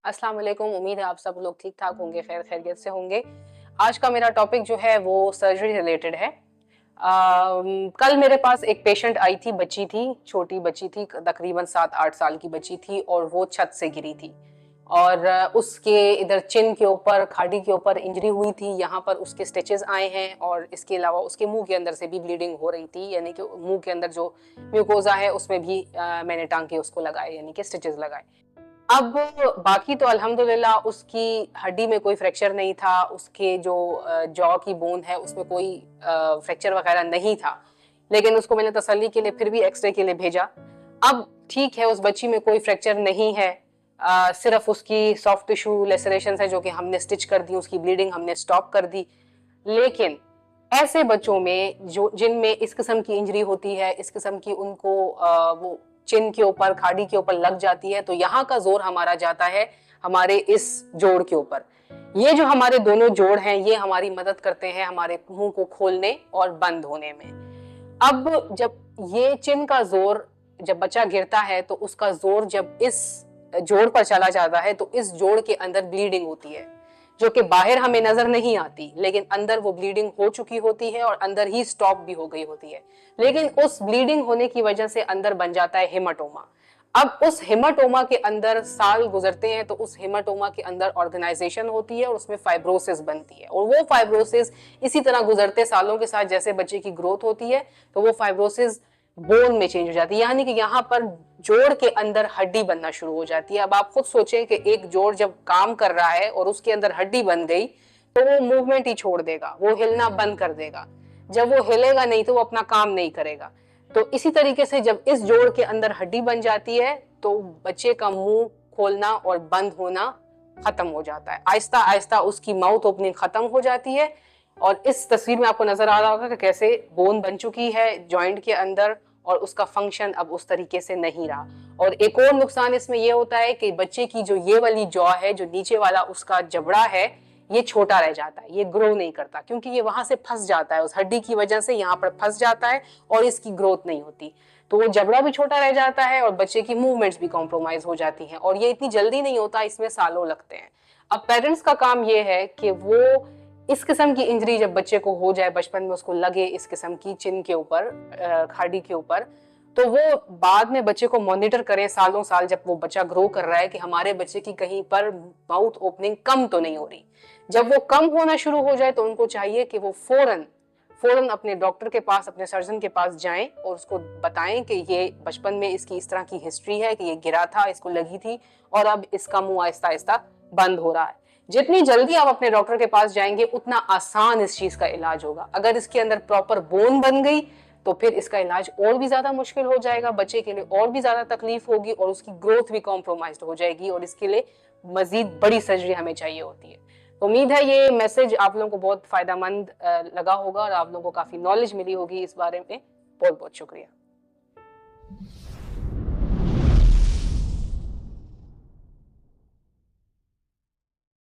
अस्सलाम वालेकुम। उम्मीद है आप सब लोग ठीक ठाक होंगे, खैर खैरियत से होंगे। आज का मेरा टॉपिक जो है वो सर्जरी रिलेटेड है। कल मेरे पास एक पेशेंट आई थी, बच्ची थी, छोटी बच्ची थी, तकरीबन 7-8 साल की बच्ची थी और वो छत से गिरी थी और उसके इधर चिन के ऊपर, खाड़ी के ऊपर इंजरी हुई थी। यहाँ पर उसके स्टिचेस आए हैं और इसके अलावा उसके मुंह के अंदर से भी ब्लीडिंग हो रही थी, यानी कि मुंह के अंदर जो म्यूकोजा है उसमें भी मैंने टांके उसको लगाए, यानी कि स्टिचेस लगाए। अब बाकी तो अल्हम्दुलिल्लाह उसकी हड्डी में कोई फ्रैक्चर नहीं था, उसके जो जॉ की बोन है उसमें कोई फ्रैक्चर वगैरह नहीं था, लेकिन उसको मैंने तसल्ली के लिए फिर भी एक्सरे के लिए भेजा। अब ठीक है, उस बच्ची में कोई फ्रैक्चर नहीं है, सिर्फ उसकी सॉफ्ट टिश्यू लेसरेशन है जो कि हमने स्टिच कर दी, उसकी ब्लीडिंग हमने स्टॉप कर दी। लेकिन ऐसे बच्चों में जो जिनमें इस किस्म की इंजरी होती है, इस किस्म की उनको वो चिन के ऊपर, खाड़ी के ऊपर लग जाती है, तो यहाँ का जोर हमारा जाता है हमारे इस जोड़ के ऊपर। ये जो हमारे दोनों जोड़ हैं ये हमारी मदद करते हैं हमारे मुंह को खोलने और बंद होने में। अब जब ये चिन का जोर, जब बच्चा गिरता है तो उसका जोर जब इस जोड़ पर चला जाता है तो इस जोड़ के अंदर ब्लीडिंग होती है, जो कि बाहर हमें नजर नहीं आती, लेकिन अंदर वो ब्लीडिंग हो चुकी होती है और अंदर ही स्टॉप भी हो गई होती है। लेकिन उस ब्लीडिंग होने की वजह से अंदर बन जाता है हेमाटोमा। अब उस हेमाटोमा के अंदर साल गुजरते हैं तो उस हेमाटोमा के अंदर ऑर्गेनाइजेशन होती है और उसमें फाइब्रोसिस बनती है, और वो फाइब्रोसिस इसी तरह गुजरते सालों के साथ जैसे बच्चे की ग्रोथ होती है तो वो फाइब्रोसिस बोन में चेंज हो जाती है, यानी कि यहाँ पर जोड़ के अंदर हड्डी बनना शुरू हो जाती है। अब आप खुद सोचें कि एक जोड़ जब काम कर रहा है और उसके अंदर हड्डी बन गई तो वो मूवमेंट ही छोड़ देगा, वो हिलना बंद कर देगा। जब वो हिलेगा नहीं तो वो अपना काम नहीं करेगा। तो इसी तरीके से जब इस जोड़ के अंदर हड्डी बन जाती है तो बच्चे का मुंह खोलना और बंद होना खत्म हो जाता है, आहिस्ता आहिस्ता उसकी माउथ ओपनिंग खत्म हो जाती है। और इस तस्वीर में आपको नजर आ रहा होगा कि कैसे बोन बन चुकी है जॉइंट के अंदर और उसका फंक्शन अब उस तरीके से नहीं रहा। और एक और नुकसान इसमें यह होता है कि बच्चे की जो ये वाली जॉ है, जो नीचे वाला उसका जबड़ा है, ये छोटा रह जाता है, ये ग्रो नहीं करता, क्योंकि ये वहां से फंस जाता है, उस हड्डी की वजह से यहाँ पर फंस जाता है और इसकी ग्रोथ नहीं होती। तो वो जबड़ा भी छोटा रह जाता है और बच्चे की मूवमेंट्स भी कॉम्प्रोमाइज हो जाती हैं, और ये इतनी जल्दी नहीं होता, इसमें सालों लगते हैं। अब पेरेंट्स का काम ये है कि वो इस किस्म की इंजरी जब बच्चे को हो जाए, बचपन में उसको लगे इस किस्म की चिन के ऊपर, खाड़ी के ऊपर, तो वो बाद में बच्चे को मॉनिटर करें सालों साल, जब वो बच्चा ग्रो कर रहा है, कि हमारे बच्चे की कहीं पर माउथ ओपनिंग कम तो नहीं हो रही। जब वो कम होना शुरू हो जाए तो उनको चाहिए कि वो फौरन फौरन अपने डॉक्टर के पास, अपने सर्जन के पास जाएं और उसको बताएं कि ये बचपन में इसकी इस तरह की हिस्ट्री है, कि ये गिरा था, इसको लगी थी और अब इसका मुंह आहिस्ता आहिस्ता बंद हो रहा है। जितनी जल्दी आप अपने डॉक्टर के पास जाएंगे उतना आसान इस चीज का इलाज होगा। अगर इसके अंदर प्रॉपर बोन बन गई तो फिर इसका इलाज और भी ज्यादा मुश्किल हो जाएगा, बच्चे के लिए और भी ज्यादा तकलीफ होगी और उसकी ग्रोथ भी कॉम्प्रोमाइज हो जाएगी, और इसके लिए मजीद बड़ी सर्जरी हमें चाहिए होती है। तो उम्मीद है ये मैसेज आप लोगों को बहुत फायदेमंद लगा होगा और आप लोगों को काफी नॉलेज मिली होगी इस बारे में। बहुत बहुत शुक्रिया।